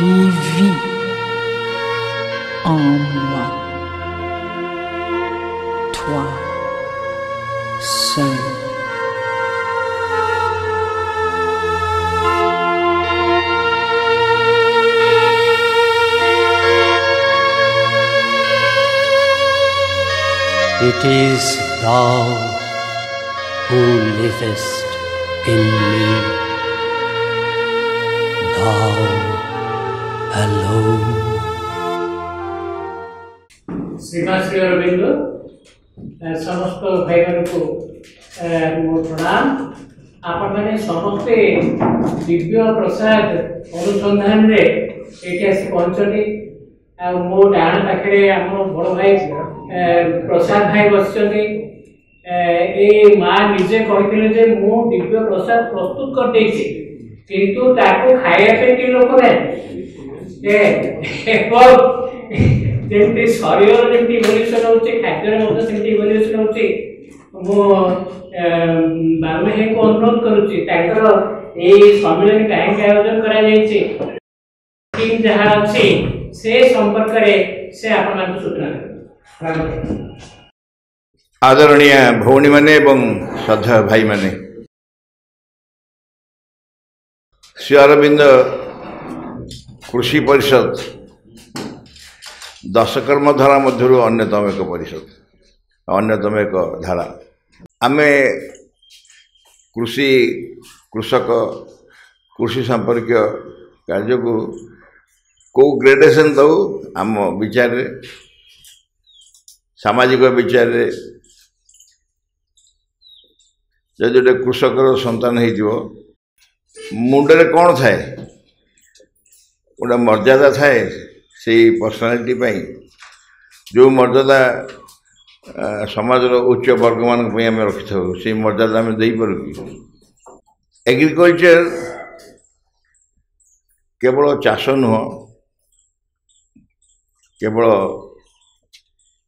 qui vit en moi, toi seul. It is thou who livest in me, thou alone. श्रीमान श्री अरविंद समस्त भाई मान को मोर प्रणाम। आपण मैंने समस्ते दिव्य प्रसाद अनुसंधान रे एठी आसी पहुंचली। मो डाण पाखे आम बड़ भाई प्रसाद भाई बसचंदी। ए माँ निजे कहते जे मु दिव्य प्रसाद प्रस्तुत कर देछि किंतु ताको खाया पे कि लोक नै जेमती शरीर जेमती इवोल्यूशन होछि खाद्य मध्ये सेमती इवोल्यूशन होछि। मु बाबू को अनुरोध करूछि ताकर ए सम्मेलन काहे आयोजन करा जायछि टीम जहा अछि से संपर्क रे से आपण मान सूचना देबे। आदरणीय भौणी माने एवं श्रद्धा भाई माने, श्री अरविंद कृषि परिषद दशकर्म धारा मध्य अन्यतम एक परिषद, अन्यतम एक धारा। आमे कृषि कृषक कृषि संपर्क कार्य को कौ ग्रेडेशन दौ आम विचार सामाजिक विचार जदि गोटे कृषकर संतान हो मुंडे कौन थाए गोटे मर्यादा थाए से पर्सनालीटी जो मर्यादा समाज उच्च वर्ग मान रखी था से मर्यादा आम दे पार कि एग्रीकल्चर केवल चाष नुह केवल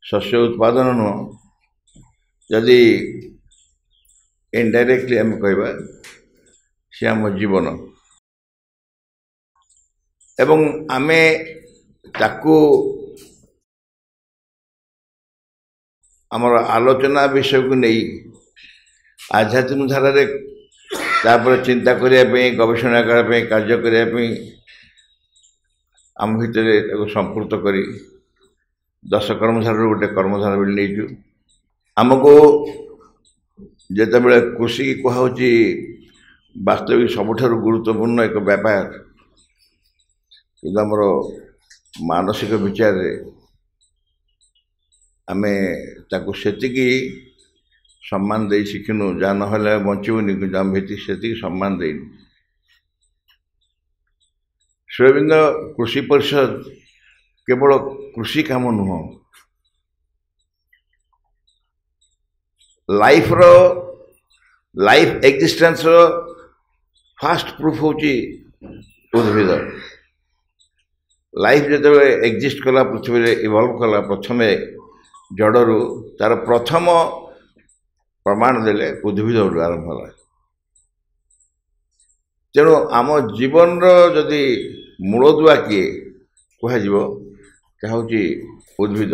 शस्य उत्पादन नुह जदि इनडायरेक्टली आम कहवा से आम जीवन एवं आमे ताकू आमर आलोचना विषय को नहीं आध्यात्मिक धारा तापर चिंता करने गवेषणा करने कार्य करने आम भितर संपूर्त करी दश कर्मधार गोटे कर्मधार भी नहीं आमको जिते बड़े कृषि कहुची वास्तविक सबुठ गुरुत्वपूर्ण एक व्यापार कि आमर मानसिक विचार आमे ताकू सेतिकी सम्मान दे शिखिनु जहाँ ना बचुनि कि आम से सम्मान देनी। श्री अरविंद कृषि परिषद केवल कृषि काम नुह लाइफ एक्जिस्टेंस फास्ट प्रूफ होची उद्भिद। लाइफ जो एक्जिस्ट कला पृथ्वी रे इवॉल्व कला प्रथम जड़रू तार प्रथम प्रमाण देले उद्भिद आरंभ है। तेणु आम जीवन जदि मूलदुआ किए कह उद्भिद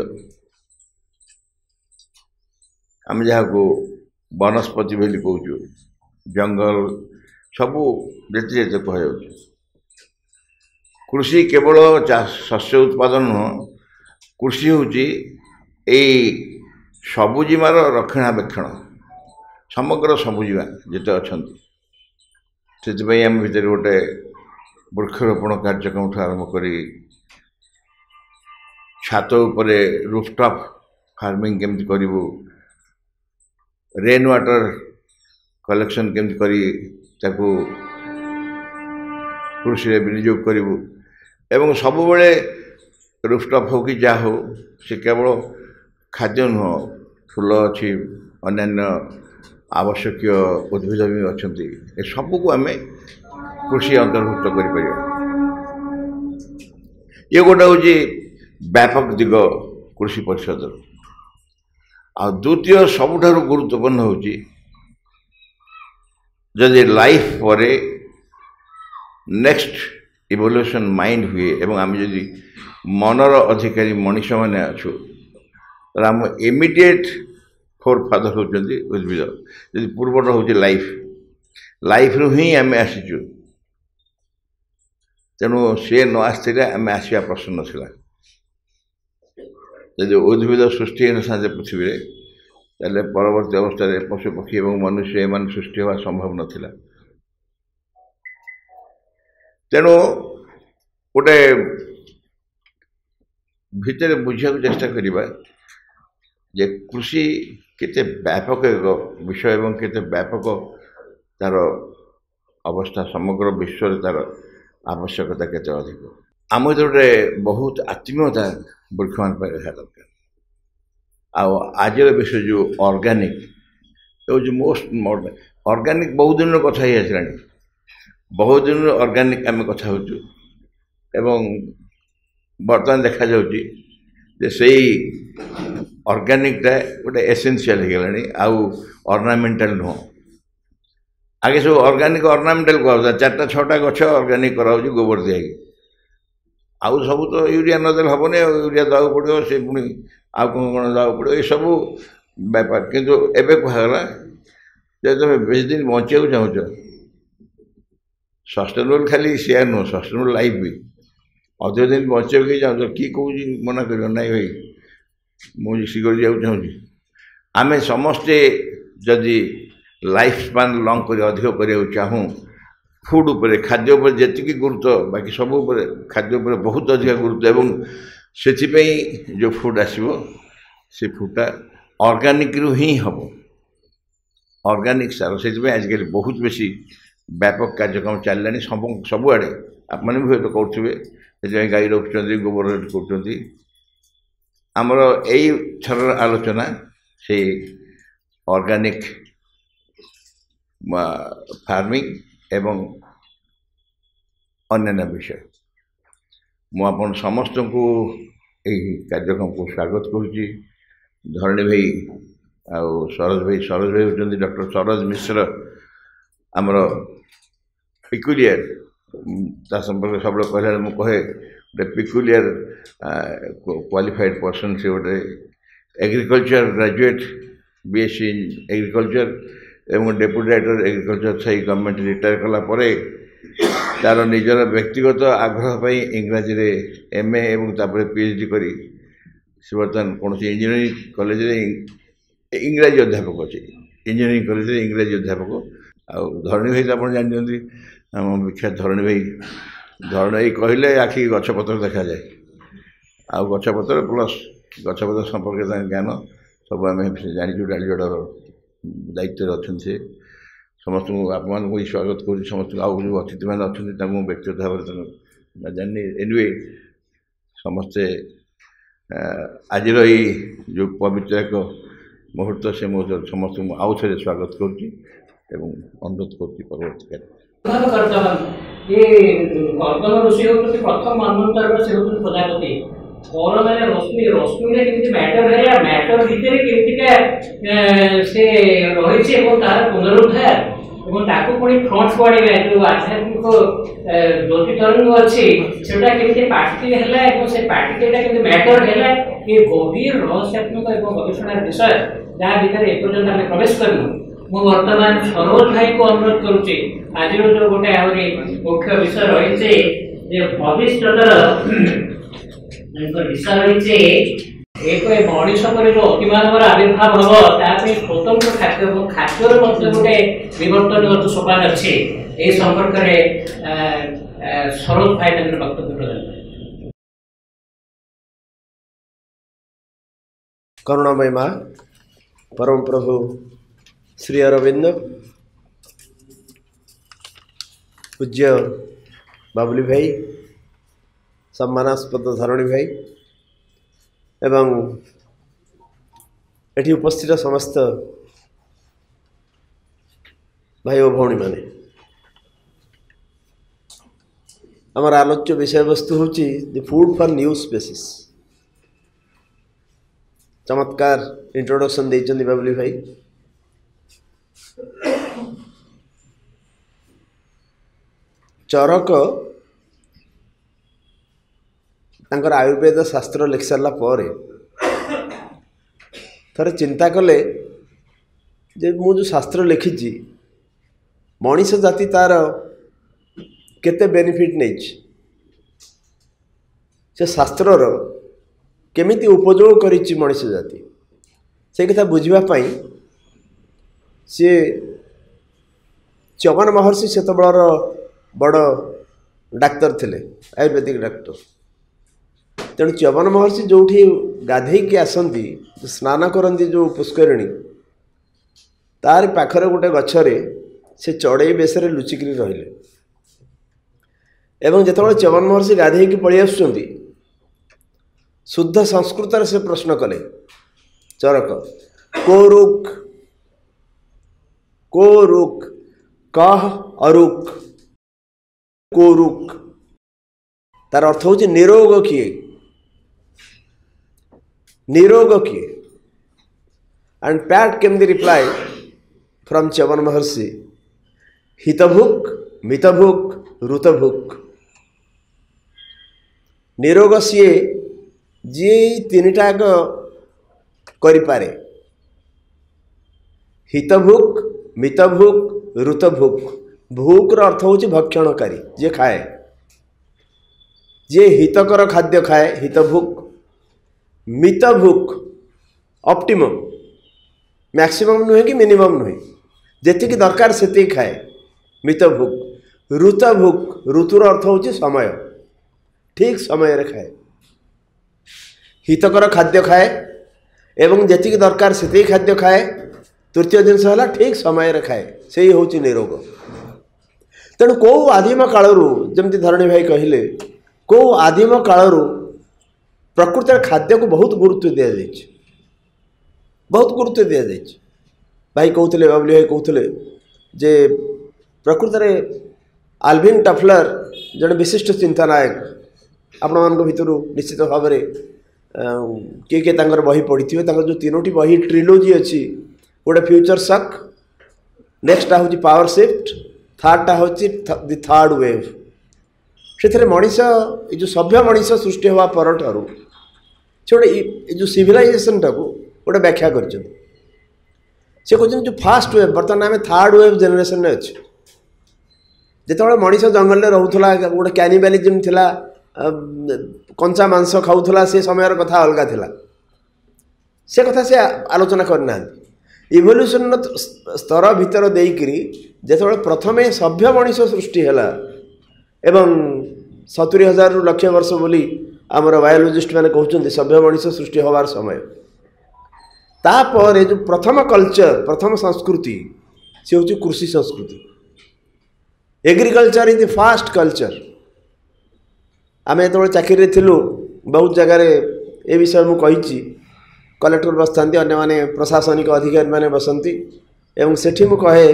आम जहाँ को वनस्पति बोली कहूँ जंगल सबू जिते जिते कह कृषि केवल शस्य उत्पादन नुह कृषि हूँ सबुजीमार रक्षणाबेक्षण समग्र सबुजीमा जिते अच्छा से आम भर गोटे वृक्षरोपण कार्यक्रम आरंभ करी छात उपरे रूफटॉप फार्मिंग केमती करूँ रेन वाटर कलेक्शन केमती करी ताकू कृषि विनियोग करूँ एवं सब बेले रूफटॉप हो कि जहाँ हो से केवल खाद्य नुह फूल अच्छी अन्य आवश्यक उद्भिद भी अच्छा ए सबको आम कृषि अंतर्भुक्त कर ये गोटे हूँ व्यापक दिग कृषि परिषद। आ द्वितीय सबुठ गुरुत्वपूर्ण हूँ जदि लाइफ पर नेक्स्ट इवोल्यूशन माइंड हुए एवं आम जदि मनर अधिकारी मनीष मैंने अच्छु आम इमिडिएट फोर फादर होती उद्भिद जदि पूर्व हूँ लाइफ लाइफ रु ही आम आसीचु तेणु सी न आसते आम आसवा प्रश्न नाला जदि उद्भिद सृष्टि हो ना पृथ्वी ताले परवर्ती अवस्था पशु पक्षी और मनुष्य एम सृष्टि हवा संभव नाला तेणु गोटे भितर बुझा चेष्टा करवा जे कृषि केते व्यापक एक विषय एवं केते व्यापक तार अवस्था समग्र विश्व तार आवश्यकता केते अधिक आम गोटे बहुत आत्मीयता वृक्षमान पर रहा दरकार आज विषय जो ऑर्गेनिक जो मोस्ट मॉडर्न ऑर्गेनिक बहुत दिन कथा ही आसला बहुत दिन ऑर्गेनिक आम कथा होचु एवं बर्तमान देखा जाउची जे सही ऑर्गेनिकटा गोटे एसेंशियल हो आउ ऑर्नामेंटल नुह आगे सब ऑर्गेनिक ऑर्नामेंटल करा चार्टा छटा गछ ऑर्गेनिक करा गोबर दिया आउ सब तो यूरिया नदेल हेनी यूरिया देवा पड़ो से पुणी आउ कौन कौन देवा पड़ो ये सब बेपार किंतु एबे कहला जे तुम बेस दिन बचा चाहूच सस्टेनेबल खाली सेयार नुह सस्टेनेबल लाइफ भी अधिक दिन बचा चाहूँ कि कौन मना कर ना भाई मुझे शीघ्र जाऊँ चाहूँगी आम समस्ते जदि लाइफ स्पान लंग कर अधिक करने चाहूँ फूड उपर खाद्य उपर जी गुरुत्व बाकी सब खाद्य उपर बहुत अधिक गुरुत्व एवं से जो फूड आसो से फूडटा ऑर्गेनिक रु ही हम ऑर्गेनिक सार से आजिकल बहुत बेसी व्यापक कार्यक्रम चललानी सबुआड़े आपने भी हूँ करुवे से गाई रखुच्च गोबर कर आमर यही थर आलोचना से ऑर्गेनिक फार्मिंग एवं अन्य विषय मुझे समस्त को यही कार्यक्रम को स्वागत करुच्ची धरणी भाई आउ सरोज भाई होती डॉक्टर सरोज मिश्र आमर पिकुलियर ता संपर्क सब कहला मुझे कहे गोटे पिकुलियर क्वालिफाइड पर्सन से गोटे agriculture graduate BSc in agriculture एवं डेप्यूटी डायरेक्टर एग्रीकल्चर थी गवर्नमेंट रिटायर कलापर तार निजर व्यक्तिगत आग्रह इंग्राजी रे एमए एवं तापर पीएचडी करी से बर्तमान कौन इंजीनियरिंग कॉलेज इंग्राजी अध्यापक अच्छे इंजीनियरिंग कॉलेज इंग्राजी अध्यापक आउ धरणी भाई आप जानते आम विख्यात धरणी भाई कहले आखि गछपत्र देखा जाए आउ गछपत्र प्लस गछपत्र संपर्क ज्ञान सब आम जाचु डालीजोड़ दायित्व अच्छा से समस्त आप स्वागत कर समस्त आउ जो अतिथि मैंने अच्छा व्यक्तिगत भाव जानी एनिवे समस्ते आज जो पवित्र एक मुहूर्त से मुझे समस्त आउ थे स्वागत करुँच अनुरोध कर गर्दन ऋषि होती प्रथम मन्वंतर से होती प्रजापति और मैंने रश्मि रश्मि रे केमती मैटर है मैटर भीतर केमती से रही छे और तार पुनरुद्धार और ताको पुणी फ्रंट पड़े जो आध्यात्मिक ज्योति तरंग अच्छी सेटा केमती पार्टी हैला और से पार्टी केमती मैटर हैला ये गभीर रहस्यात्मक और गवेषणा विषय जहाँ भीतर एपर्यंत आम प्रवेश करनु मु वर्तमान सरोज भाई को अनुरोध करुच्ची आज जो गोटे आहरी मुख्य विषय रही भविष्य विषय रही एक मनीष पर जो अतिमानवर आविर्भाव हम स्वतंत्र खाद्य खाद्यर गोटे विवर्तन सोपान अच्छे ये संपर्क में सरोज भाई वक्तव्य प्रदान करुणामय माँ परम प्रभु श्री अरविंद पूज्य बाबुली भाई सम्मानास्पद धरणी भाई एवं एटी उपस्थित समस्त भाई और भौणी माने आमर आलोच्य विषय वस्तु हूँ the food for new species चमत्कार इंट्रोडक्शन देइछन्ति बाबुली भाई चरक ତାଙ୍କର ଆୟୁର୍ବେଦ ଶାସ୍ତ୍ର ଲେଖି ସାରିଲା ପରେ ଥରେ ଚିନ୍ତା କଲେ ଯେ ମୁଁ ଯେଉଁ ଶାସ୍ତ୍ର ଲେଖିଛି ମଣିଷ ଜାତି ତାର କେତେ ବେନିଫିଟ୍ ନେଇଛି, ସେ ଶାସ୍ତ୍ରର କେମିତି ଉପଯୋଗ କରିଛି ମଣିଷ ଜାତି, ସେ କଥା ବୁଝିବା ପାଇଁ ସିଏ ଚ୍ୟବନ ମହର୍ଷି ସେତେବେଳର ବଡ଼ ଡାକ୍ତର ଥିଲେ, ଆୟୁର୍ବେଦିକ ଡାକ୍ତର। ତେଣୁ ଚ୍ୟବନ ମହର୍ଷି ଯେଉଁଠି ଗାଧେଇକି ଆସନ୍ତି, ସ୍ନାନ କରନ୍ତି ଯେଉଁ ପୁଷ୍କରିଣୀ, ତାରି ପାଖରେ ଗୋଟେ ଗଛରେ ସେ ଚଢ଼େଇ ବେଶରେ ଲୁଚିକିରି ରହିଲେ। ଏବଂ ଯେତେବେଳେ ଚ୍ୟବନ ମହର୍ଷି ଗାଧେଇକି ପଳେଇ ଆସୁଛନ୍ତି, ଶୁଦ୍ଧ ସଂସ୍କୃତରେ ସେ ପ୍ରଶ୍ନ କଲେ ଚରକ, କୋ ରୁକ୍ କହ ଅରୁକ୍ କୋ ରୁକ୍, ତାର ଅର୍ଥ ହେଉଛି ନିରୋଗ କିଏ, ନିରୋଗ କିଏ। ଆଣ୍ଡ ପ୍ୟାଟ୍ କେମ୍ ଦି ରିପ୍ଲାଏ ଫ୍ରମ୍ ଚ୍ୟବନ ମହର୍ଷି, ହିତଭୁକ୍ ମିତଭୁକ୍ ଋତଭୁକ୍। ନିରୋଗ ସିଏ ଯିଏ ତିନିଟା ଆଗ କରିପାରେ, ହିତଭୁକ୍ ମିତଭୁକ୍ ଋତଭୁକ୍। ଭୁକ୍ର ଅର୍ଥ ହେଉଛି ଭକ୍ଷଣକାରୀ, ଯିଏ ଖାଏ, ଯିଏ ହିତକର ଖାଦ୍ୟ ଖାଏ ହିତଭୁକ୍। ମିତଭୁକ୍ ଅପ୍ଟିମମ୍, ମ୍ୟାକ୍ସିମମ୍ ନୁହେଁ କି ମିନିମମ୍ ନୁହେଁ, ଯେତିକି ଦରକାର ସେତିକି ଖାଏ ମିତଭୁକ୍। ଋତଭୁକ୍, ଋତୁର ଅର୍ଥ ହେଉଛି ସମୟ, ଠିକ୍ ସମୟରେ ଖାଏ। ହିତକର ଖାଦ୍ୟ ଖାଏ ଏବଂ ଯେତିକି ଦରକାର ସେତିକି ଖାଦ୍ୟ ଖାଏ। ତୃତୀୟ ଜିନିଷ ହେଲା ଠିକ୍ ସମୟରେ ଖାଏ, ସେଇ ହେଉଛି ନିରୋଗ। ତେଣୁ କେଉଁ ଆଦିମ କାଳରୁ, ଯେମିତି ଧରଣୀ ଭାଇ କହିଲେ, କେଉଁ ଆଦିମ କାଳରୁ ପ୍ରକୃତରେ ଖାଦ୍ୟକୁ ବହୁତ ଗୁରୁତ୍ୱ ଦିଆଯାଇଛି, ବହୁତ ଗୁରୁତ୍ୱ ଦିଆଯାଇଛି। ଭାଇ କହୁଥିଲେ, ବାବୁଲି ଭାଇ କହୁଥିଲେ ଯେ ପ୍ରକୃତରେ ଆଲଭିନ୍ ଟଫଲର ଜଣେ ବିଶିଷ୍ଟ ଚିନ୍ତାନାୟକ, ଆପଣମାନଙ୍କ ଭିତରୁ ନିଶ୍ଚିତ ଭାବରେ କିଏ କିଏ ତାଙ୍କର ବହି ପଢ଼ିଥିବେ। ତାଙ୍କର ଯେଉଁ ତିନୋଟି ବହି ଟ୍ରିଲୋଜି ଅଛି, ଗୋଟେ ଫ୍ୟୁଚର ସକ୍, ନେକ୍ସଟଟା ହେଉଛି ପାୱାର ସିଫ୍ଟ, ଥାର୍ଡ଼ଟା ହେଉଛି ଦି ଥାର୍ଡ଼ ୱେଭ୍। ସେଥିରେ ମଣିଷ, ଏ ଯେଉଁ ସଭ୍ୟ ମଣିଷ ସୃଷ୍ଟି ହେବା ପରଠାରୁ ସେ ଗୋଟେ ଏ ଯେଉଁ ସିଭିଲାଇଜେସନଟାକୁ ଗୋଟେ ବ୍ୟାଖ୍ୟା କରିଛନ୍ତି। ସେ କହୁଛନ୍ତି ଯେଉଁ ଫାଷ୍ଟ ୱେଭ୍, ବର୍ତ୍ତମାନ ଆମେ ଥାର୍ଡ଼ ୱେଭ୍ ଜେନେରେସନରେ ଅଛୁ। ଯେତେବେଳେ ମଣିଷ ଜଙ୍ଗଲରେ ରହୁଥିଲା, ଗୋଟେ କ୍ୟାନିବାଲିଜିମ୍ ଥିଲା, କଞ୍ଚା ମାଂସ ଖାଉଥିଲା, ସେ ସମୟର କଥା ଅଲଗା ଥିଲା, ସେ କଥା ସେ ଆଲୋଚନା କରିନାହାନ୍ତି। ଇଭଲ୍ୟୁସନର ସ୍ତର ଭିତର ଦେଇକରି ଯେତେବେଳେ ପ୍ରଥମେ ସଭ୍ୟ ମଣିଷ ସୃଷ୍ଟି ହେଲା ଏବଂ 70,000ରୁ ଲକ୍ଷ ବର୍ଷ ବୋଲି ଆମର ବାୟୋଲୋଜିଷ୍ଟ ମାନେ କହୁଛନ୍ତି ସଭ୍ୟ ମଣିଷ ସୃଷ୍ଟି ହେବାର ସମୟ, ତାପରେ ଯେଉଁ ପ୍ରଥମ କଲଚର, ପ୍ରଥମ ସଂସ୍କୃତି, ସେ ହେଉଛି କୃଷି ସଂସ୍କୃତି। Agriculture is the first culture. ଆମେ ଯେତେବେଳେ ଚାକିରିରେ ଥିଲୁ, ବହୁତ ଜାଗାରେ ଏ ବିଷୟ ମୁଁ କହିଛି, କଲେକ୍ଟର ବସିଥାନ୍ତି, ଅନ୍ୟମାନେ ପ୍ରଶାସନିକ ଅଧିକାରୀମାନେ ବସନ୍ତି, ଏବଂ ସେଠି ମୁଁ କହେ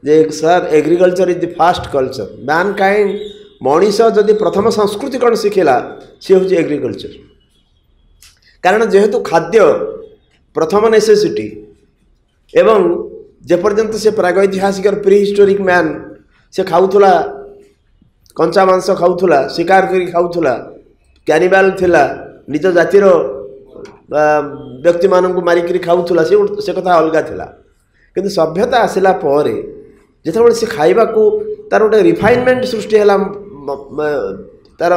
ଯେ sir, agriculture is the first culture. Mankind, ମଣିଷ ଯଦି ପ୍ରଥମ ସଂସ୍କୃତି କ'ଣ ଶିଖିଲା, ସେ ହେଉଛି ଏଗ୍ରିକଲଚର। କାରଣ ଯେହେତୁ ଖାଦ୍ୟ ପ୍ରଥମ ନେସେସିଟି, ଏବଂ ଯେପର୍ଯ୍ୟନ୍ତ ସେ ପ୍ରାଗୈତିହାସିକ ପ୍ରି ହିଷ୍ଟୋରିକ୍ ମ୍ୟାନ୍, ସେ ଖାଉଥିଲା, କଞ୍ଚା ମାଂସ ଖାଉଥିଲା, ଶିକାର କରି ଖାଉଥିଲା, କ୍ୟାନିବାଲ ଥିଲା, ନିଜ ଜାତିର ବ୍ୟକ୍ତିମାନଙ୍କୁ ମାରିକିରି ଖାଉଥିଲା, ସେ କଥା ଅଲଗା ଥିଲା। କିନ୍ତୁ ସଭ୍ୟତା ଆସିଲା ପରେ ଯେତେବେଳେ ସେ ଖାଇବାକୁ ତାର ଗୋଟେ ରିଫାଇନମେଣ୍ଟ ସୃଷ୍ଟି ହେଲା ତାର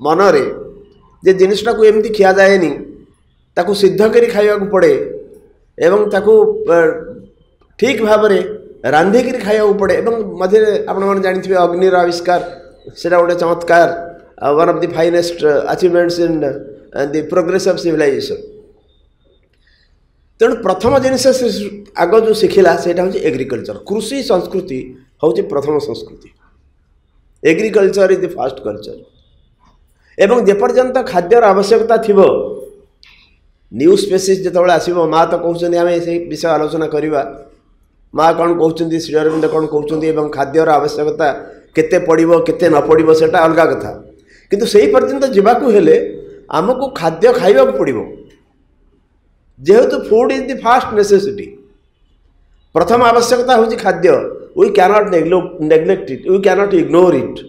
ମନରେ, ଯେ ଜିନିଷଟାକୁ ଏମିତି ଖିଆଯାଏନି, ତାକୁ ସିଦ୍ଧ କରି ଖାଇବାକୁ ପଡ଼େ ଏବଂ ତାକୁ ଠିକ୍ ଭାବରେ ରାନ୍ଧିକିରି ଖାଇବାକୁ ପଡ଼େ। ଏବଂ ମଝିରେ ଆପଣମାନେ ଜାଣିଥିବେ ଅଗ୍ନିର ଆବିଷ୍କାର, ସେଇଟା ଗୋଟେ ଚମତ୍କାର, one of the finest achievements in the progress of civilization. ତେଣୁ ପ୍ରଥମ ଜିନିଷ ସେ ଆଗ ଯେଉଁ ଶିଖିଲା ସେଇଟା ହେଉଛି ଏଗ୍ରିକଲଚର। କୃଷି ସଂସ୍କୃତି ହେଉଛି ପ୍ରଥମ ସଂସ୍କୃତି। Agriculture is the first culture. ଏବଂ ଯେପର୍ଯ୍ୟନ୍ତ ଖାଦ୍ୟର ଆବଶ୍ୟକତା ଥିବ, ନ୍ୟୁ ସ୍ପେସିସ୍ ଯେତେବେଳେ ଆସିବ, ମା ତ କହୁଛନ୍ତି ଆମେ ସେଇ ବିଷୟ ଆଲୋଚନା କରିବା, ମା କ'ଣ କହୁଛନ୍ତି, ଶ୍ରୀ ଅରବିନ୍ଦ କ'ଣ କହୁଛନ୍ତି, ଏବଂ ଖାଦ୍ୟର ଆବଶ୍ୟକତା କେତେ ପଡ଼ିବ କେତେ ନ ପଡ଼ିବ ସେଇଟା ଅଲଗା କଥା। କିନ୍ତୁ ସେହି ପର୍ଯ୍ୟନ୍ତ ଯିବାକୁ ହେଲେ ଆମକୁ ଖାଦ୍ୟ ଖାଇବାକୁ ପଡ଼ିବ। ଯେହେତୁ food is the first necessity, ପ୍ରଥମ ଆବଶ୍ୟକତା ହେଉଛି ଖାଦ୍ୟ। We can't neglect it, we can't ignore it.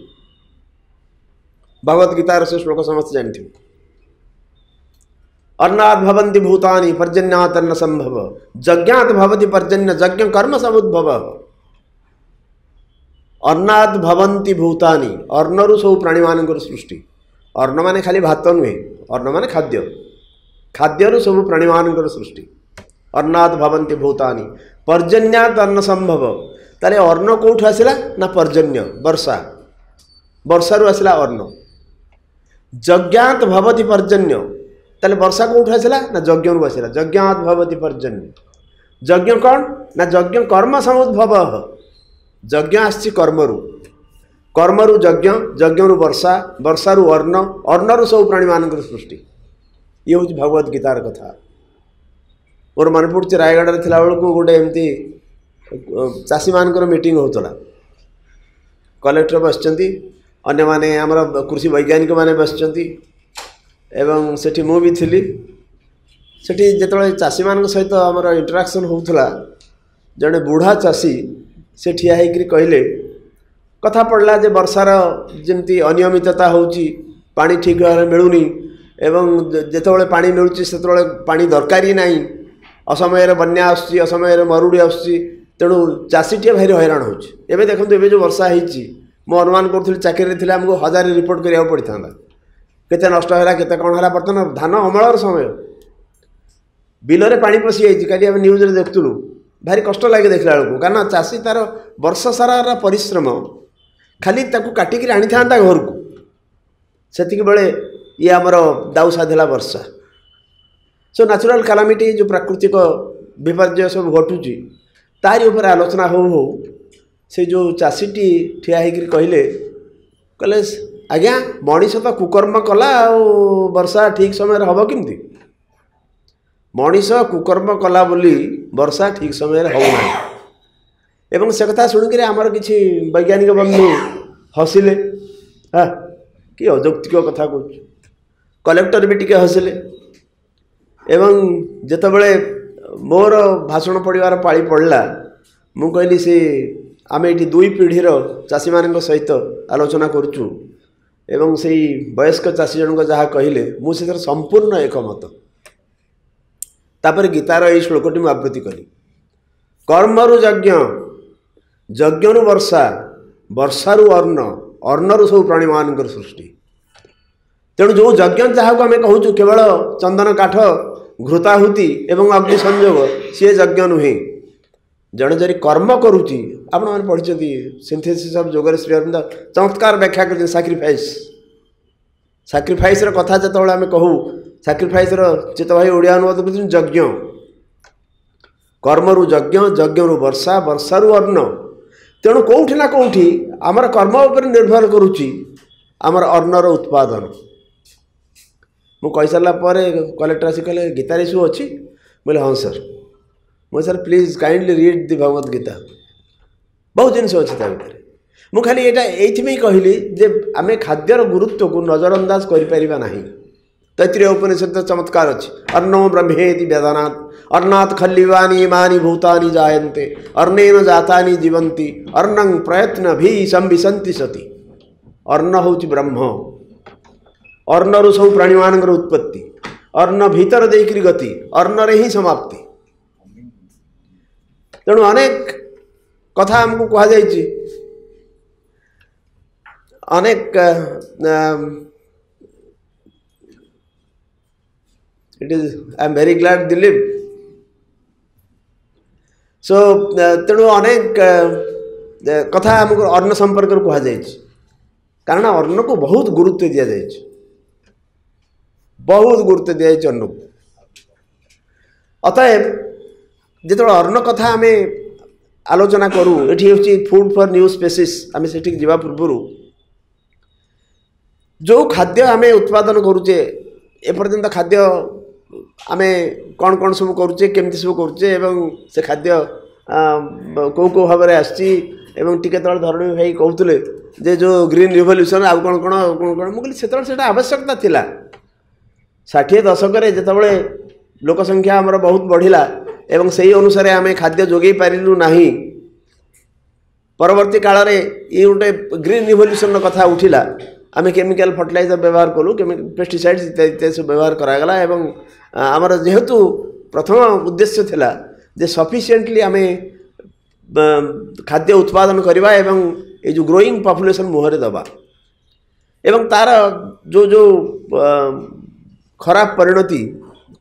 Bhagavad ଗୀତାର ସେ ଶ୍ଲୋକ ସମସ୍ତେ ଜାଣିଥିବେ। अर्णात् भवन्ति भूतानि पर्जन्यात् अन्न संभव यज्ञात् भवति पर्जन्य यज्ञ कर्म समुद्भव अर्णात् भवन्ति भूतानि अर्णरु सब प्राणी मानकर सृष्टि अर्ण माने खाली भात नुहे अर्ण माने खाद्य खाद्यरु सब प्राणी मानकर सृष्टि अर्णात् भवन्ति भूतानि पर्जन्यात् अन्न संभव ताले अर्ण कोठु आसिला ना पर्जन्य वर्षा वर्षारु आसिला अर्ण यज्ञात् भवति पर्जन्य ताले वर्षा कोठु आसिला ना यज्ञरु आसिला यज्ञात् भवति पर्जन्य यज्ञ कौन ना यज्ञ कर्म समुद्भव यज्ञ आछि कर्मरु कर्मरु यज्ञ यज्ञरु वर्षा वर्षारु अर्ण अर्णरु सब प्राणी मानकर सृष्टि ये हूँ भगवत गीतार कथा मोर मन पड़े रायगढ़ थिला बेलू गोटे एमती चाषी मानकर मीटिंग होतला कलेक्टर बसचंती अन्य माने आमर कृषि वैज्ञानिक माने बसचंती एवं सेठी मु भी थिली सेठी जेतबळे चाषी मान सहित आमर इंटराक्शन होतला जड़े बूढ़ा चाषी से ठिया होकर कहले कथा पड़ला जे वर्षार जमती अनियमितता होची पानी ठीक भाव मिलूनी एवं जेतबळे पानी मिलुची सेतबळे पानी दरकारी नाही असमय बन्या आसुची असमय मरुड़ी आसुची तेणु चाषीटे भारी हैरान होची एबे देखंतु एबे जो वर्षा होईची मो अनुमान करूँ चाकरी थे आमको 1000 रिपोर्ट करिया पड़ता केते नष्ट है केते कौन है बर्तमान धान अमलर समय बिलरे पानी पशि जाइए काली आम न्यूज देखुलु भारी कष्ट लगे देखला बेलू कारण चाषी तार वर्ष सारा परिश्रम खाली काटिक आनी था घर को से बेले ये आमर दाऊ साधला वर्षा सो नेचुरल कैलामिटी जो प्राकृतिक विपर्य सब घटुची तारी ऊपर आलोचना हो से जो चाषीटी ठिया होकर कहले आज्ञा मनीष तो कुकर्म कला वर्षा ठीक समय हम केमती मनीष कुकर्म कला बोली वर्षा ठीक समय हो एवं से कथा शुणिक आमर किसी वैज्ञानिक बंधु हसिले हाँ कि अजौक्तिक कथा कह कलेक्टर भी टिके हसिले एवं जेतबळे मोर भाषण पढ़वार पाली पड़ला मु कहली से आम ये 2 पीढ़ीर चाषी मान सहित आलोचना करुचु एवं से वयस्क चाषी जनक जहाँ कहले मुझे संपूर्ण एकमत तापर गीतार यही श्लोकटी मु आवृत्ति कली कर्मरु यज्ञ यज्ञरु वर्षा वर्षारु अर्ण अर्णरु सब प्राणी मानकर सृष्टि तेणु जो यज्ञ जहाँ को आम कहूँ केवल चंदन काठ घृताहुति एवं अग्नि संयोग सी यज्ञ नुहे जड़े जरी कर्म करुच्ची आपण मैंने पढ़ी सिंथेसिस ऑफ योगर श्री अरविंद चमत्कार व्याख्या कर सैक्रिफाइस सैक्रिफाइस कथा जो आम कहूँ सैक्रिफाइस चित्त भाई ओडिया अनुवाद कर यज्ञ कर्मरु यज्ञ यज्ञरु वर्षा वर्षारु अर्ण तेणु कौटी ना कौटी आमर कर्म उपर निर्भर करुच्ची आमर अर्णर उत्पादन मु कही सारा कलेक्टर आसी कहले गीतार इश्यू अच्छी बोले हाँ सर मुझे सर प्लीज काइंडली रीड दि भगवत गीता बहुत जिन अच्छी ता भर मुझे खाली ये कहली जे आम खाद्यर गुरुत्व को नजरअंदाज करें तैत्रीय उपनिषद चमत्कार अच्छी अर्णो ब्रह्मेति वेदानात् अर्णात् खल्लिवानि इमानि भूतानि जायन्ते अर्णेन जातानि जीवन्ति अर्णं प्रयत्न भी संविशन्ति सति अर्ण होची ब्रह्म अर्णरु सब प्राणी मानकर उत्पत्ति अर्ण भीतर देकर गति अर्ण रे ही समाप्ति तेणु अनेक कथा हमको कहा जाइए अनेक it is I am very glad Dilip सो तेणु अनेक कथा हमको अन्न संपर्क कहा जाइए कारण अन्न को बहुत गुरुत्व दि जाए बहुत गुरुत्व दि जाए अन्न को अतएव जो अन्न कथा आम आलोचना करूँ ये फूड फॉर न्यू स्पेसीज आम से जावा पूर्व जो खाद्य आम उत्पादन करुचे एपर्यंत खाद्य आम कौन कौन सब करुचे केमती सब करुचे एवं से खाद्य कौ कौ भाव में आसची टिके तले धरणी भाई कहते जे जो ग्रीन रिवोल्यूशन आउ कौन कौन कौन कौन मुझे से आवश्यकता थिला 60 दशक जितेबाला लोक संख्या आमर बहुत बढ़िला एवं से ही अनुसार आम खाद्य जोगे पारिलु नाही परवर्ती काल में ये गोटे ग्रीन रिवोल्यूशन कथा उठिला आम केमिकल फर्टिलाइजर व्यवहार कलु पेस्टिसाइड्स इत्यादि सब व्यवहार करागला एवं आमर जेहेतु प्रथम उद्देश्य थिला जे सफिशिएंटली आमे खाद्य उत्पादन करवा एवं ये जो ग्रोइंग पॉपुलेशन मुहरे दबा एवं तार जो जो खराब परिणति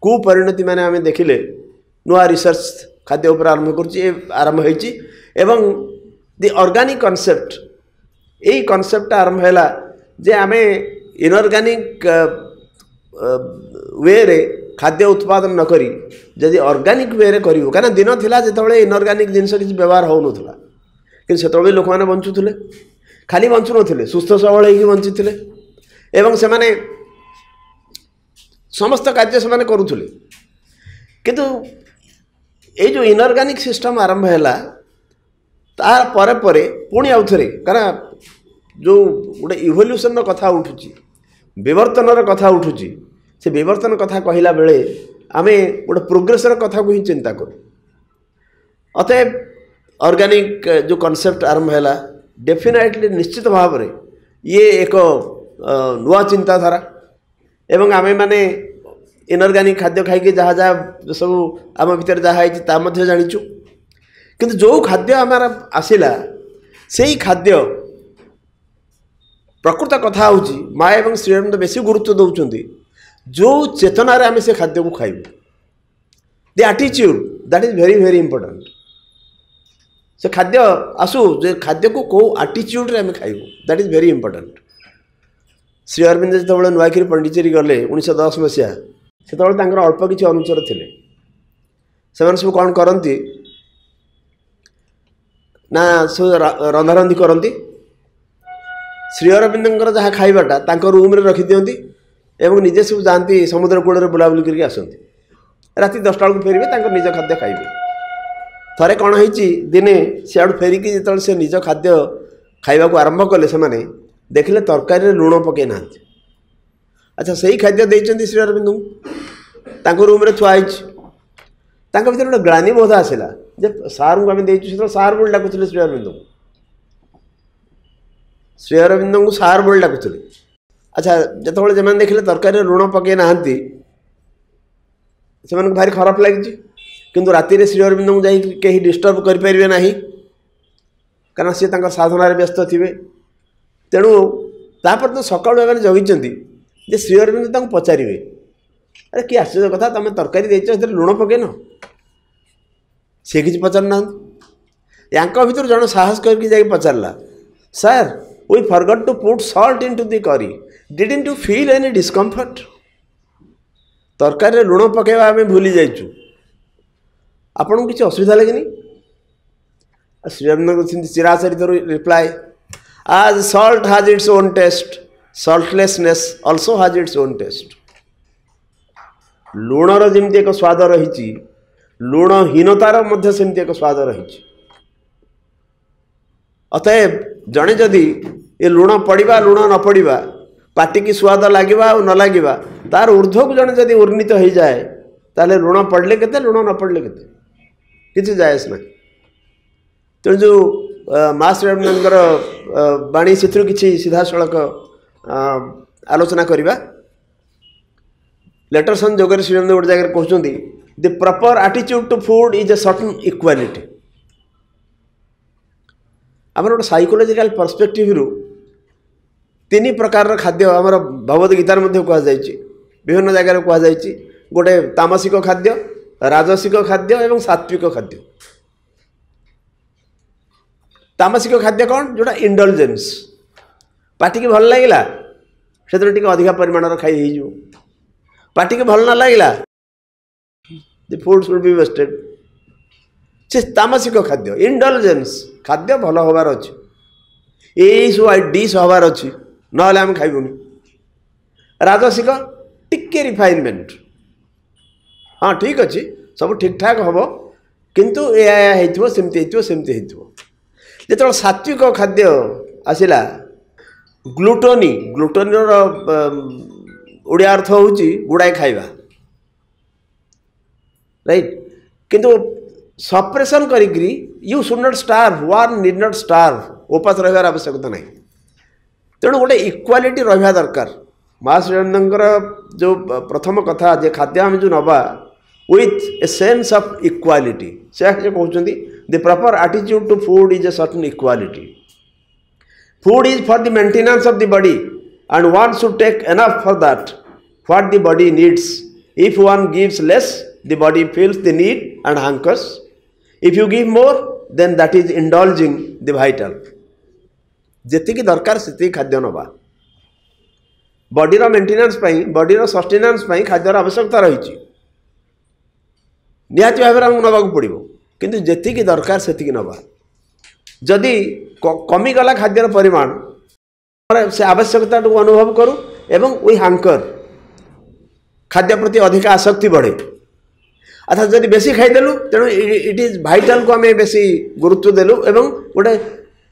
कुपरिणति माने आमे देखिले नुआ रिसर्च खाद्य उपर आरंभ होइछि एवं दि ऑर्गेनिक कॉन्सेप्ट यही कॉन्सेप्ट आरंभ हैला जे आमे इनऑर्गेनिक वे रे खाद्य उत्पादन न करी जदि ऑर्गेनिक वे रे करिवो काना दिन थिला जेतबळे इनऑर्गेनिक जिंस किछि व्यवहार हो नथला कि सेतबळे लोक माने बंचुथले खाली बंचु नथले सुस्थ सबळ हेकि बंचिथले एवं से माने समस्त कार्य से माने करूथले किंतु ये जो इनऑर्गेनिक सिस्टम आरंभ हैला तार परे परे पुणी आउ थरे कारण जो गोटे इवोल्यूशन कथा उठुची विवर्तन कथा उठुची से विवर्तन कथा कहला बेले आमे गोटे प्रोग्रेस कथा को ही चिंता करूँ अतएव ऑर्गेनिक जो कॉन्सेप्ट आरंभ हैला डेफिनेटली निश्चित भाव में ये एक नुआ चिंताधारा एवं आमे माने इनऑर्गेनिक खाद्य खाई जहाँ जहाँ सब आम भीतर जहाँ है जाचु किंतु जो खाद्य आमार आसला से ही खाद्य प्रकृत कथा होची माँ एवं श्री अरविंद बेसी गुरुत्व दौरान जो चेतना आम से खाद्य को खाइबू the attitude that is very very important से खाद्य आसू जे खाद्य को कौ एटीट्यूड रे आम खाइबू that is very important Shri Aurobindo जो नुआखिरी पंडिचेरी गले 1910 मसीहा से अल्प किसी अनुचर थे से सब कौन करती ना सब रंधारंधी करती श्री अरविंद जहाँ खाइबाटा रूम रे रखी दियंती एवं निजे सब जाती समुद्र कूल बुलाबुली करके आसती राति 10टा बेलू फेरबे निज खाद्य खाइबे थरे कौन होती दिने सियाड़ू फेरिकी जो से निज खाद्य खाइबा को आरंभ कले से देखिले तरकारी लुण पकई ना अच्छा सही खाद्य देइचंती श्री अरविंद रूम रे थुआई भर गोटे ग्लानी बोध आसला जे सार को आम देचु सार बोली डाकुले श्री अरविंद को सार बोली डाकुले अच्छा जिते जमाने देखिले तरकारी लुण पकई ना से भारी खराब लगी किंतु राति श्री अरविंद को जाई कहीं डिस्टर्ब करें ना कारण सी साधनार व्यस्त थे तेणु तापर तो सकाल जगिंट जे श्री अरविंद पचारे अरे कि आश्चर्य कथा तुम तरकारी देच लुण पकईन सी कि पचार ना या भर जन साहस करके पचारा sir we forgot to put salt into the curry didn't you feel any discomfort तरकारी लुण पकेवा आम भूली जाइचु आपन को किसी असुविधा लगे श्री अरविंद चिराचरित रिप्लाई आज salt has its own taste saltlessness also has its own taste लुणर जमी एक स्वाद रही लुणहीनतार मध्य सेमती एक स्वाद रही अतएव जड़े जदि ये लुण पड़ा लुण न पड़ा पाटी की स्वाद लगे न लगे तार ऊर्ध्व को जड़े जदि उन्नीत हो जाए ताले लुण पड़े के लुण न पड़े के किसी जायस ना तेणु जो माँ श्री अरविंदर बाणी से किसी सीधा सड़क आलोचना करवा लेटर सन जोगर श्री अरविंद गोटे जगह कहते the proper attitude to food is a certain equality आम गोटे साइकोलॉजिकल पर्सपेक्टिव रु 3 प्रकार खाद्य आमर भगवद गीतार कहुई विभिन्न जगह कहुई गोटे तामसिक खाद्य राजसिक खाद्य एवं सात्विक खाद्य तामसिक खाद्य कौन जोटा इंडलजेंस पार्टी की भल लगे से अधिका परिमाण खाई हो पार्टी की भल ना लगे the food should be wasted से तामसिक खाद्य इंडलजेंस खाद्य भल हबार अच्छे यही सब डिश हबार अच्छी ना आम खाइबुनी राजसिक टिके रिफाइनमेंट हाँ ठीक अच्छे सब ठीक ठाक हम किंतु या सेमती जो सात्विक खाद्य आसला ग्लूटोनी ग्लूटोनी ओडिया अर्थ हूँ गुड़ाए खाइबा राइट किंतु सप्रेशन करी you should not starve one need not starve उपास रहार आवश्यकता नहीं तेणु गोटे इक्वालिटी रहा दरकार माँ श्रीअरविंदर जो प्रथम कथा जे खाद्य आम जो नवा with a sense of equality से कहते the proper attitude to food is a certain equality food is for the maintenance of the body and one should take enough for that what the body needs. If one gives less, the body feels the need and hankers. If you give more, then that is indulging the vital. जेति की दरकार सेति खाद्य नबा body रो maintenance पई body रो sustenance पई खाद्यर आवश्यकता रही निहाती भाव में नबा पड़ो किंतु जेति की दरकार सेति की नबा जदि कमी गला खाद्यर परिमाण से आवश्यकता को अनुभव करूँ एवं वी हांकर खाद्य प्रति अधिक आसक्ति बढ़े अर्थात जब बेसी खाईदेलु तेणु इट इज भाइटाल को आम बेसी गुरुत्व देलु एवं गोटे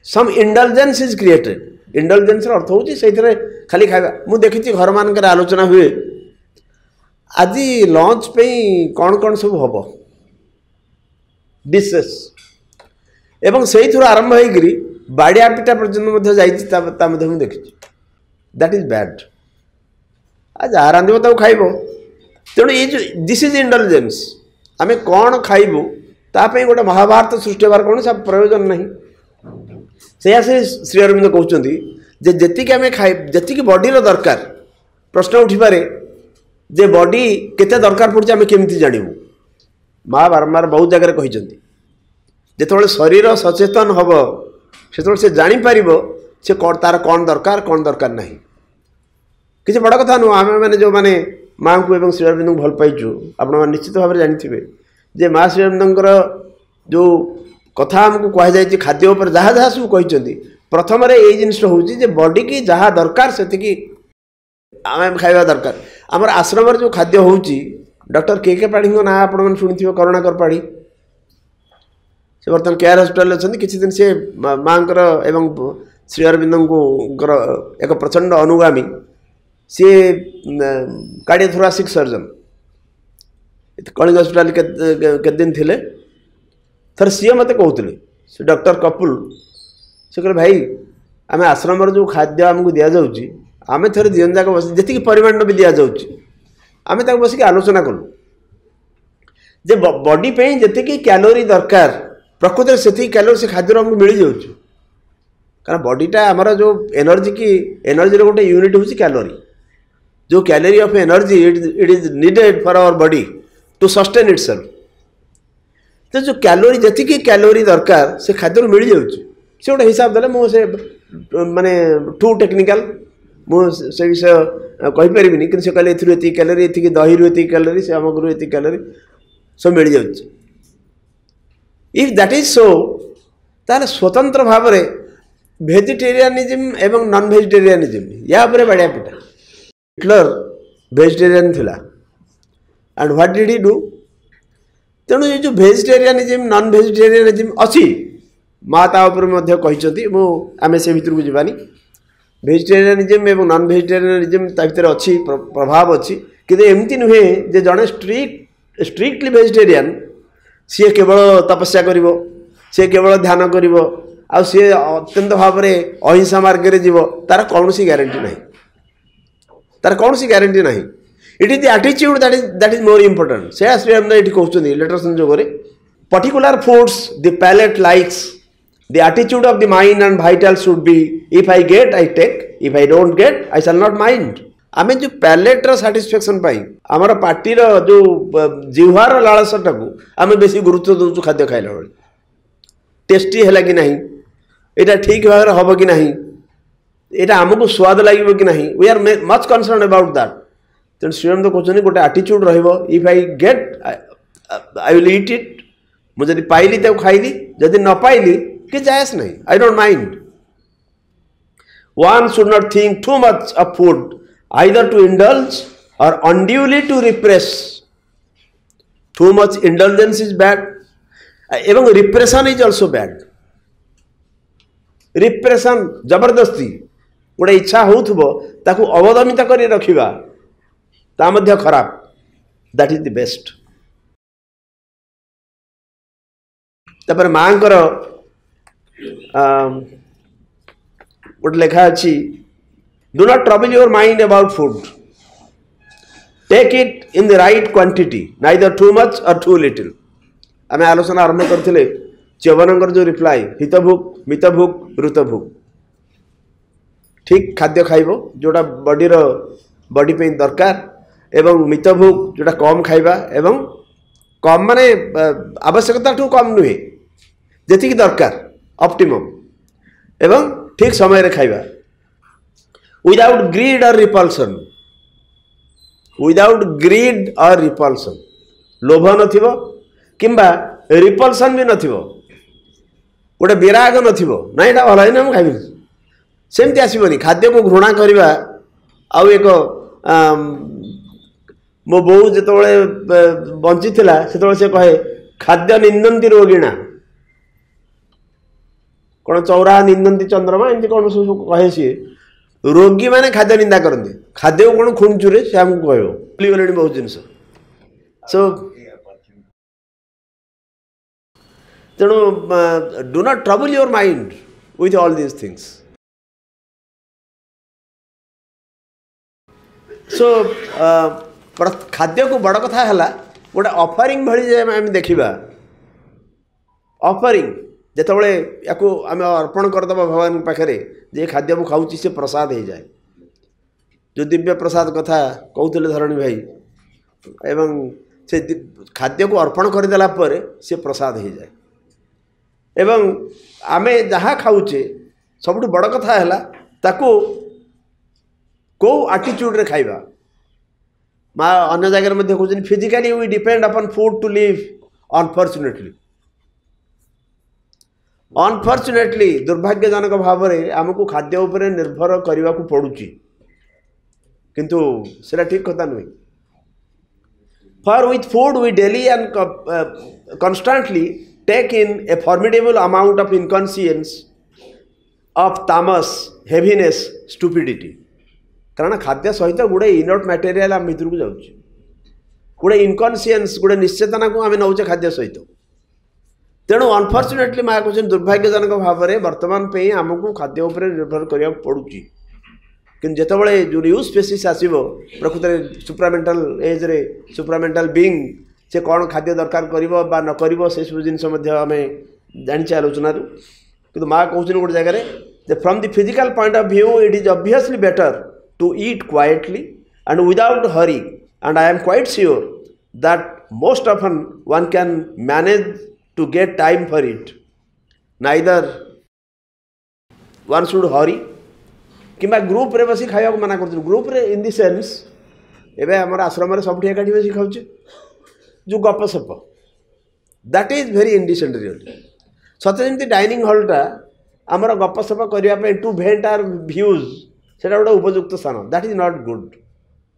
सम इंडलजेंस इज क्रिएटेड इंडलजेंस अर्थ हूँ से खाली खाଇବା मु देखी घर मानक आलोचना हुए आज लंच पे कौन कौन सब हम डिशेस एवं से आरंभ होगी बाड़िया पिटा पर्यटन मुझे देखी दैट इज बैड आज जहाँ रांध खाइब तेणु ये जो दिस इज इंडलजेंस आम कौन खाइबू ताप गोटे महाभारत सृष्टि होवार कौन सा प्रयोजन नहीं से श्री अरविंद कहते जी आम खाइ जी बॉडी दरकार प्रश्न उठिपे जे बॉडी केते दरकार पड़े आम केमी जानू माँ बारंबार बहुत जगह कहते जो शरीर सचेतन हम से जापर से तार कौन दरकार ना किसी बड़ कथा नुह आम मैंने जो मैंने माँ को एवं श्री अरविंद को भल पाइचु आपण निश्चित भाव में जानी जे माँ श्री अरविंदर जो कथा आमको कहुई खाद्य उपर जहाँ जहाँ सब कहते प्रथम ये जिनस हूँ बॉडी की जहाँ दरकार से आम खाଇବା दरकार आमर आश्रम जो खाद्य हूँ डॉक्टर के पाढ़ी ना आपण शुणी करुणाकर पाढ़ी से बर्तमान केयर हॉस्पिटल अच्छा किसी दिन से माँ एवं श्री अरविंद एक प्रचंड अनुगामी सी कार्डियोथोरासिक सर्जन कलिंग हॉस्पिटल के दिन थे थर सी मत कहते से डॉक्टर कपुल से कहे भाई आम आश्रम जो खाद्य आमको दि जाऊँगी आम थे दिन जाक बस जी परिमाण भी दि जाऊँगी आम बसिक आलोचना कलु जे बॉडी पे जी कैलोरी दरकार प्रकृति से कैलोरी से खाद्य आमको मिल जाऊँ कारण बॉडीटा आमर जो एनर्जी गोटे यूनिट हूँ कैलोरी जो calorie of energy it is needed for our body to sustain itself तो जो कैलोरी जी कैलोरी दरकार से खाद्य मिल जाऊँ से गोटे हिसाब देले मुझे माने टू टेक्निकल मुझे विषय कहीपर कि से कहले ये कैलोरी ये दही रू ये कैलोरी से अमक रू ये कैलोरी सब मिल जाऊँ इफ दैट इज सो ताले स्वतंत्र भाव में भेजिटेरियानिज्म एवं नॉन भेजिटेरियानिज्म या उपरे बढ़िया पिटा हिटलर भेजिटेरियन थिला and what did he do तेणु ये जो भेजिटेरियानिज्म नॉन भेजिटेरियानिज्म अच्छी माँ ता कहते आम से भितर को जावानी भेजिटेरियानिज्म एवं नॉन भेजिटेरियानिज्म ता भीतर अच्छी प्रभाव अच्छी कि एमती नुहे जे जड़े स्ट्रिक्टली भेजिटेरियन सी केवल तपस्या कर सी केवल ध्यान कर सी अत्यंत भाव में अहिंसा मार्ग में जीव तार कौन सी ग्यारंटी ना तार कौन सी ग्यारंटी ना it is the attitude that is more important से श्री अरविंद ये कहते लेटर संजोग particular foods the palate likes the attitude of the mind and vital should be if I get I take if I don't get I shall not mind आम जो पैलेट्र satisfaction आमर party जो जिह्वार लालसाटा को आम बेस गुरुत्व दौचु खाद्य खाइला बेले टेस्टी है कि नहीं यहाँ ठीक भाव में हम कि नहीं यहाँ आमको स्वाद लगे कि नहीं we are much concern about that तेणु श्रीराम तो कहते गोटे एटीट्यूड रफ I get I will eat it मुझे पाइली तो खाइली जदि न पाइली कि जायस नहीं I don't mind one should not think too much of food either to indulge or unduly to repress. Too much indulgence is bad. Even repression is also bad. Repression जबरदस्ती गोटे इच्छा होउथबो ताकू अवदमित करी रखिबा ता मध्य खराब दैट इज द बेस्ट तपर मांकर गोटे लेखा अछि Do not trouble your mind about food. Take it in the right quantity, neither too much or too little. आम आलोचना आरंभ करते च्यवनकर जो रिप्लाई हितभुक मितभुक ऋतभुक ठीक खाद्य खाइब जोटा बॉडी पे दरकार एवं मितभुक जोटा कम खाइबा एवं कम माने आवश्यकता ठू कम नुहे जी दरकार ऑप्टिमम एवं ठीक समय रे खाइबा विदाउट ग्रीड और रिपल्सन लोभ नथिबो किंबा रिपल्सन भी नथिबो गोटे विराग नथिबो ना एटा भल है ना मुझे खाइबी सेमती आसबनी खाद्य को घृणा करवा आउ एक मो बो जो बंची से कहे खाद्य निंदंती रोगिणा कौन चौरा निंदंती चंद्रमा एमती कौन सब कहे सी रोगी माने खाद्य निंदा करते खाद्य को कौन खुणचुरे से आमको कह बहुत जिन सो तेणु do not trouble your mind with all these things so खाद्य को बड़ कथा है गोटे ऑफरिंग भली आम देखा ऑफरिंग जितेबाला या आम अर्पण करदे भगवान पाखे जे खाद्य को खाऊँ से प्रसाद हो जाए जो दिव्य प्रसाद कथा कहते धरणी भाई एवं से खाद्य को अर्पण करदेला पर से प्रसाद हो जाए एवं आमे जहाँ खाऊचे सबुठ बड़ कथा है ताकू कौ आटिट्यूड रे खाइबा माँ अन्य जगह में कहते physically we depend upon food to live unfortunately दुर्भाग्यजनक भाव में आमको खाद्य उपरे निर्भर करने को पड़ुची किंतु सेटा ठीक कथा नुहे for with food we daily and constantly take in a formidable amount of inconscience of tamas heaviness stupidity कारण खाद्य सहित गुड़े इनर्ट मटेरियल आम भर को जाऊँ गोटे इनकॉन्शियंस गोटे निश्चेतना को आम नौचे खाद्य सहित तेणु अनफॉर्चुनेटली माँ कहते दुर्भाग्यजनक भाव में वर्तमान पे आमको खाद्य उपर निर्भर करने पड़ुची कि जितेबाला जो न्यू स्पेसीस आसो प्रकृत सुप्रामेंटाल एज रे सुप्रामेंटाल बीइंग से कौन खाद्य दरकार कर न कर से सब जिन आम जानी आलोचना कि माँ कहते गोटे जगह from the physical point of view it is obviously better to eat quietly and without hurry, and I am quite sure that most often one can manage to get time for it. Neither one should hurry किंबा group रे बसी खाया को मना करते group रे in the sense एबे हमर आश्रम रे सबठी एकाठी बसी खाउचे जो गपसप that is very indecent really सते जेमती डाइनिंग हॉलटा हमर गपसप करिया पे टू भेंट आर व्यूज सेटा गोटे उपयुक्त स्थान दैट इज नॉट गुड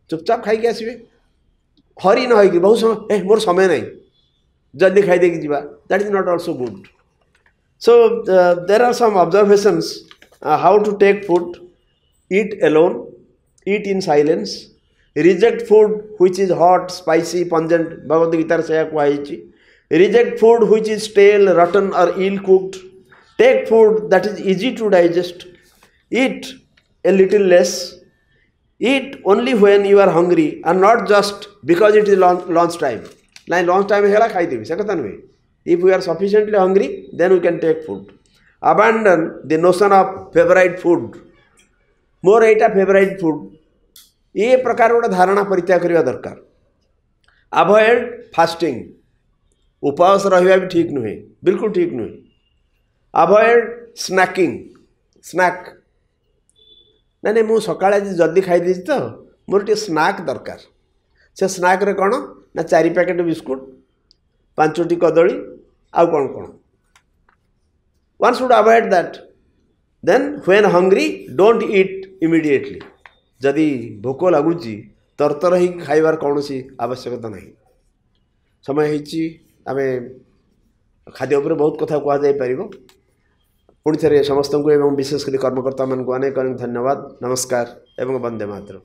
चुपचाप खाई आसवे हरी न हो बहुत समय मोर समय नहीं जल्दी खाई देकी जीवा that is not also good so there are some observations how to take food eat alone eat in silence reject food which is hot spicy pungent Bhagavad गीतार से कहुई reject food which is stale rotten or ill cooked take food that is easy to digest eat a little less eat only when you are hungry and not just because it is lunch time like lunch time hela khai debi se katha nuhe if we are sufficiently hungry then we can take food abandon the notion of favorite food more Etah favourite food ये प्रकार गोटे धारणा परित्याग करने दरकार avoid fasting उपवास रहा भी ठीक नुहे बिल्कुल ठीक नुहे अवॉइड स्नैकिंग स्नैक ना नहीं मुझे सकाଳେ आज जल्दी खाई तो मोर टे स्नैक दरकार से स्नैक रे कौन ना 4 पैकेट बिस्कुट 5टी कदली आउ कौन कौन one should avoid that then when hungry don't eat immediately जदि भोक लगुच तरतर ही खाइबार कौन सी आवश्यकता नहीं समय होती आम खाद्य उपर बहुत कथा कहुपर पुणी थे समस्त को एवं विशेषकर कर्मकर्ता मान अनेक अनेक धन्यवाद नमस्कार एवं वंदे मातरम।